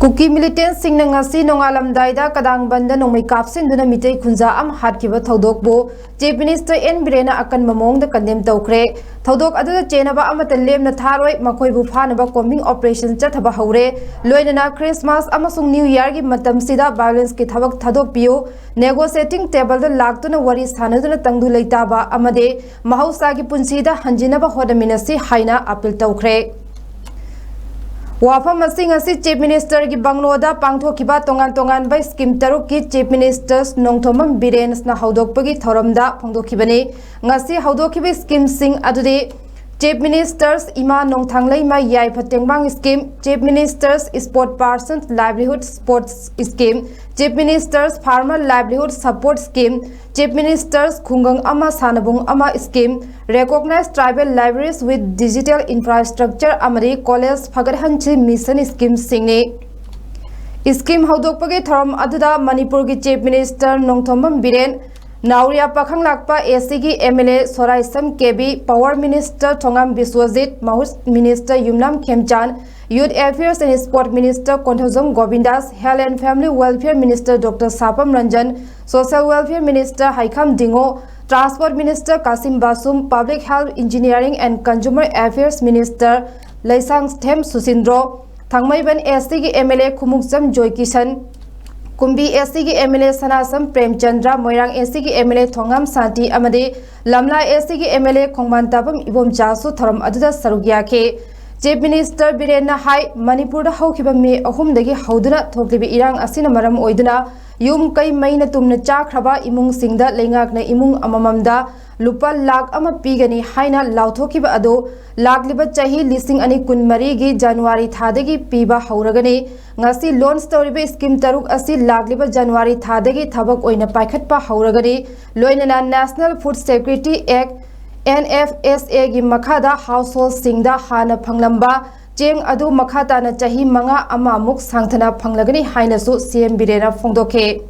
Cookie militant Singh ngasi nongalamdaida kadang banda nongmai kapsin duna mitei khunja am hatkiba thodokbo chief minister n birena akan mamong da condemn tawkre thodok adu chenaba amata lemna tharoi makoi bu phanaba combing operation chathaba haure loinana christmas amasung new year gi matam sida violence ki thabak thadok piyo negotiating table da laktuna wari sanaduna tangdu leitaba amade mahausa gi punsida hanjinaba hodaminasi haina appeal tawkre Wafam masing Chief Minister ki Bangloda pangtho kiba tongan by scheme taruk ki Chief Ministers nongthomam birens na haudok pagi thoramda phongdokibani ngasi haudokibis scheme sing adude Chief Ministers ima nongthanglai ma yai phatengbang scheme Chief Ministers sport persons livelihood sports scheme Chief Ministers farmer livelihood support scheme Chief Ministers khungang ama sanabung ama scheme recognized tribal libraries with digital infrastructure amari college phagarhanchi mission scheme singni scheme haudokpagi thoram aduda manipur gi Chief Minister nongthomam biren Nauria Pakhang Lakpa ACG MLA Soraisam KB Power Minister Thongam Biswajit Mahus Minister Yumnam Khemchan Youth Affairs and Sport Minister Konthozom Govindas Health and Family Welfare Minister Dr. Sapam Ranjan Social Welfare Minister Haikham Dingo Transport Minister Kasim Basum Public Health Engineering and Consumer Affairs Minister Laisang Them Susindro Thangmaiban ACG MLA Khumuksam Joy Kishan Kumbi SC MLA Sanasam Premchandra Moirang SC MLA Thongam Santi Amade Lamla SC MLA Khongmantabam Ibom Jasu Thoram Aduda Sarugyake Chief Minister Birena Hai Manipur Haukiba Me Ahumdagi Hauduna Thoklibi Irang Asina Maram Oiduna Yum Kai Maina Tumna Chakraba Imung Singda Lengakna Imung Amamamda Lupa Lag Ama Pigani Haina Lautokiba Ado Lagliba Chahi Listing Ani Kunmarigi January Thadagi Piba Hauragani Ngasi loan story scheme taruk asi lagliba January thadagi thabak oina paikhatpa hauragani loinana National Food Security Act NFSA gi makhada household singda hana phanglamba cheng adu makhata na chahi manga ama muk sangthana phanglagani haina su CM Birena phongdokhe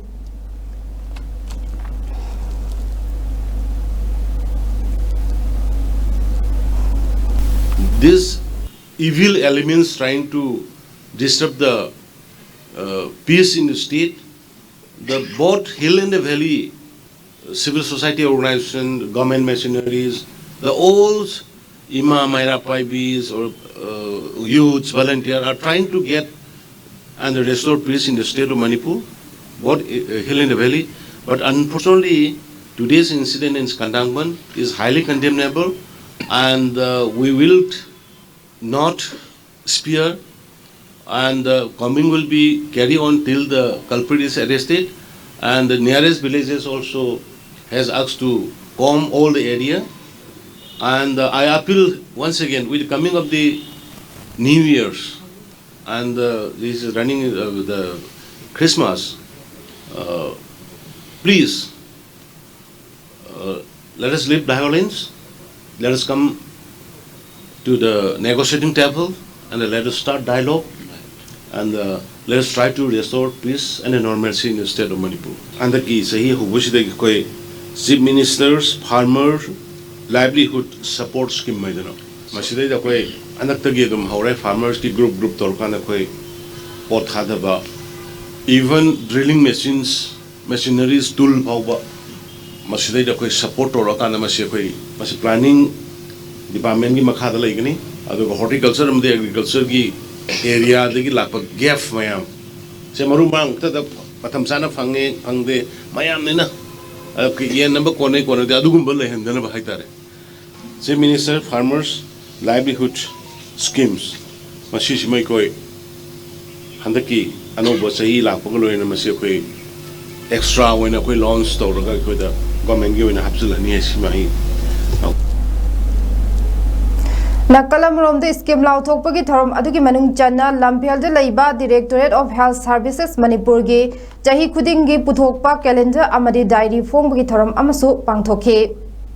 These evil elements trying to disturb the peace in the state, both hill and the valley civil society organization, government machineries, the old Imam Paibis or youths, volunteers are trying to get and restore peace in the state of Manipur, both hill and the valley. But unfortunately, today's incident in Skandangban is highly condemnable, and we will not spare. And the combing will be carry on till the culprit is arrested, and the nearest villages also has asked to comb all the area. And I appeal once again with the coming of the New Year's, and this is running the Christmas. Please let us leave violence. Let us come to the negotiating table and let us start dialogue. And let us try to restore peace and normalcy in the state of Manipur. And the key is that Chief Ministers, Farmer, Livelihood Support Scheme. Masida da koi anak tagi dum haure farmers ki group torkana koi pot khadaba even drilling machines, machineries, tool bauba masida da koi support torkana masi koi masi planning department ki makhada laigani adu horticulture and agriculture ki area degi lakpa 𝐓𝐹 mayam se marumang ta da patham sana phangde mayam ne na ki yen number kone da adugumba le hendana ba haitare Chief Minister Farmers Livelihood Schemes masi simai koi handaki anoba sahi lakpa ko loina masi koi extra wena koi launch tawraga koi da government gi wena hapsulani simai Nakalam Romde scheme Lauthokpagi Thoram Adugi Manung Chana Lampialde Laiba Directorate of Health Services Manipurgi Chahi Khudingi Puthokpa Calendar Amadi Diary Phongbagi Thoram Amasu Pangthokhe